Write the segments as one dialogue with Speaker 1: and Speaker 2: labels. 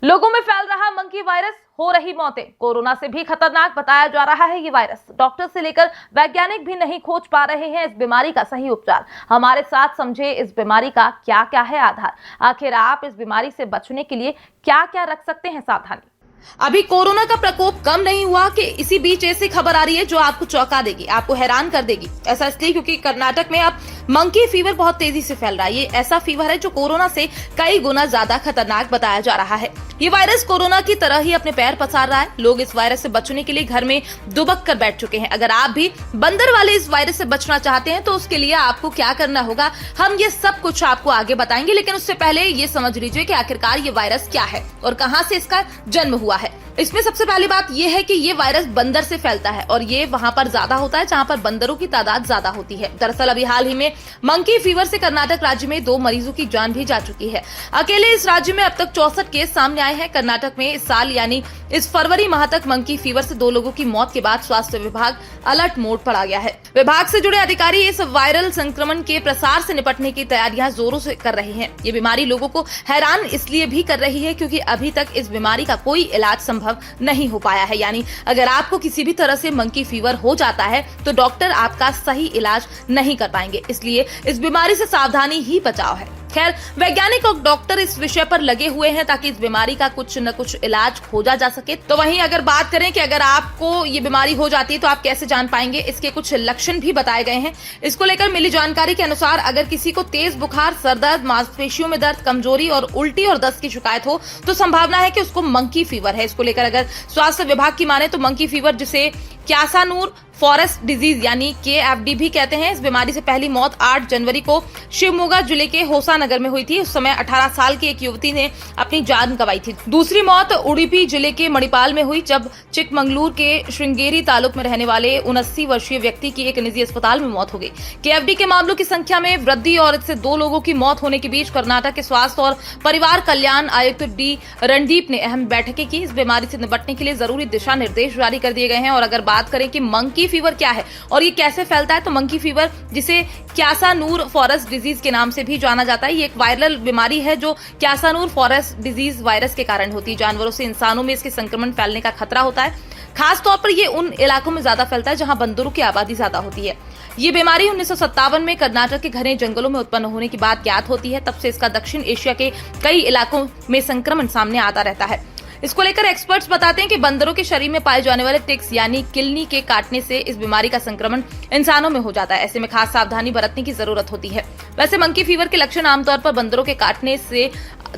Speaker 1: लोगों में फैल रहा मंकी वायरस, हो रही मौतें। कोरोना से भी खतरनाक बताया जा रहा है ये वायरस। डॉक्टर से लेकर वैज्ञानिक भी नहीं खोज पा रहे हैं इस बीमारी का सही उपचार। हमारे साथ समझे इस बीमारी का क्या क्या है आधार। आखिर आप इस बीमारी से बचने के लिए क्या क्या रख सकते हैं सावधानी। अभी कोरोना का प्रकोप कम नहीं हुआ कि इसी बीच ऐसी खबर आ रही है जो आपको चौंका देगी, आपको हैरान कर देगी। ऐसा इसलिए क्योंकि कर्नाटक में अब मंकी फीवर बहुत तेजी से फैल रहा है। ये ऐसा फीवर है जो कोरोना से कई गुना ज्यादा खतरनाक बताया जा रहा है। ये वायरस कोरोना की तरह ही अपने पैर पसार रहा है। लोग इस वायरस से बचने के लिए घर में दुबक कर बैठ चुके हैं। अगर आप भी बंदर वाले इस वायरस से बचना चाहते हैं तो उसके लिए आपको क्या करना होगा, हम ये सब कुछ आपको आगे बताएंगे। लेकिन उससे पहले ये समझ लीजिए कि आखिरकार ये वायरस क्या है और कहां से इसका जन्म हुआ है। इसमें सबसे पहली बात यह है कि ये वायरस बंदर से फैलता है और ये वहां पर ज्यादा होता है जहां पर बंदरों की तादाद ज्यादा होती है। दरअसल अभी हाल ही में मंकी फीवर से कर्नाटक राज्य में 2 मरीजों की जान भी जा चुकी है। अकेले इस राज्य में अब तक 64 केस सामने आए हैं। कर्नाटक में इस साल यानी इस फरवरी माह तक मंकी फीवर से 2 लोगों की मौत के बाद स्वास्थ्य विभाग अलर्ट मोड पर आ गया है। विभाग से जुड़े अधिकारी इस वायरल संक्रमण के प्रसार से निपटने की तैयारियां जोरों से कर रहे हैं। ये बीमारी लोगों को हैरान इसलिए भी कर रही है क्योंकि अभी तक इस बीमारी का कोई इलाज संभव नहीं हो पाया है। यानी अगर आपको किसी भी तरह से मंकी फीवर हो जाता है तो डॉक्टर आपका सही इलाज नहीं कर पाएंगे। इसलिए इस बीमारी से सावधानी ही बचाव है। खैर, वैज्ञानिक और डॉक्टर इस विषय पर लगे हुए हैं ताकि इस बीमारी का कुछ न कुछ इलाज खोजा जा सके। तो वहीं अगर बात करें कि अगर आपको ये बीमारी हो जाती है तो आप कैसे जान पाएंगे, इसके कुछ लक्षण भी बताए गए हैं। इसको लेकर मिली जानकारी के अनुसार अगर किसी को तेज बुखार, सर दर्द, मांसपेशियों में दर्द, कमजोरी और उल्टी और दस्त की शिकायत हो तो संभावना है कि उसको मंकी फीवर है। इसको लेकर अगर स्वास्थ्य विभाग की माने तो मंकी फीवर, जिसे क्यासानूर फॉरेस्ट डिजीज यानी KFD भी कहते हैं, इस बीमारी से पहली मौत 8 जनवरी को शिवमोगा जिले के होसानगर में हुई थी। उस समय 18 साल की एक युवती ने अपनी जान गंवाई थी। दूसरी मौत उडुपी जिले के मणिपाल में हुई जब चिकमंगलूर के श्रृंगेरी तालुक में रहने वाले 79 वर्षीय व्यक्ति की एक निजी अस्पताल में मौत हो गई। KFD के मामलों की संख्या में वृद्धि और इससे 2 लोगों की मौत होने के बीच कर्नाटक के स्वास्थ्य और परिवार कल्याण आयुक्त D रणदीप ने अहम बैठकें की। इस बीमारी से निपटने के लिए जरूरी दिशा निर्देश जारी कर दिए गए हैं। और अगर बात करें कि मंकी फीवर क्या है और ये कैसे फैलता है, तो मंकी फीवर, जिसे क्यासानूर फॉरेस्ट डिजीज के नाम से भी जाना जाता है, ये एक वायरल बीमारी है जो क्यासानूर फॉरेस्ट डिजीज वायरस के कारण होती है। जानवरों से इंसानों में इसके संक्रमण फैलने का खतरा होता है। खास तौर पर ये उन इलाकों में ज्यादा फैलता है जहां बंदरों की आबादी ज्यादा होती है। ये बीमारी 1957 में कर्नाटक के घने जंगलों में उत्पन्न होने की बात ज्ञात होती है। तब से इसका दक्षिण एशिया के कई इलाकों में संक्रमण सामने आता रहता है। इसको लेकर एक्सपर्ट्स बताते हैं कि बंदरों के शरीर में पाए जाने वाले टिक्स यानी किलनी के काटने से इस बीमारी का संक्रमण इंसानों में हो जाता है। ऐसे में खास सावधानी बरतने की जरूरत होती है। वैसे मंकी फीवर के लक्षण आमतौर पर बंदरों के काटने से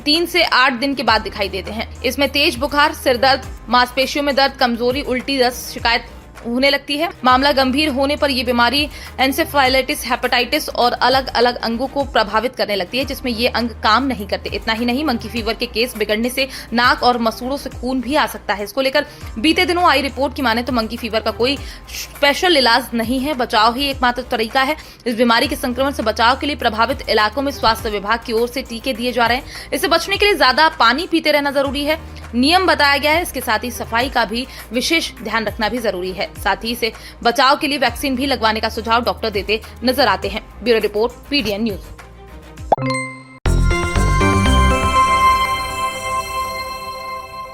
Speaker 1: 3 से 8 दिन के बाद दिखाई देते हैं। इसमें तेज बुखार, सिर दर्द, मांसपेशियों में दर्द, कमजोरी, उल्टी, दस्त शिकायत होने लगती है। मामला गंभीर होने पर यह बीमारी एंसेफेलाइटिस, हेपेटाइटिस और अलग अलग अंगों को प्रभावित करने लगती है जिसमें ये अंग काम नहीं करते। इतना ही नहीं, मंकी फीवर के केस बिगड़ने से नाक और मसूड़ों से खून भी आ सकता है। इसको लेकर बीते दिनों आई रिपोर्ट की माने तो मंकी फीवर का कोई स्पेशल इलाज नहीं है, बचाव ही एकमात्र तरीका है। इस बीमारी के संक्रमण से बचाव के लिए प्रभावित इलाकों में स्वास्थ्य विभाग की ओर से टीके दिए जा रहे हैं। इससे बचने के लिए ज्यादा पानी पीते रहना जरूरी है, नियम बताया गया है। इसके साथ ही सफाई का भी विशेष ध्यान रखना भी जरूरी है। साथ ही इसे बचाव के लिए वैक्सीन भी लगवाने का सुझाव डॉक्टर देते नजर आते हैं। Bureau report, PDN news.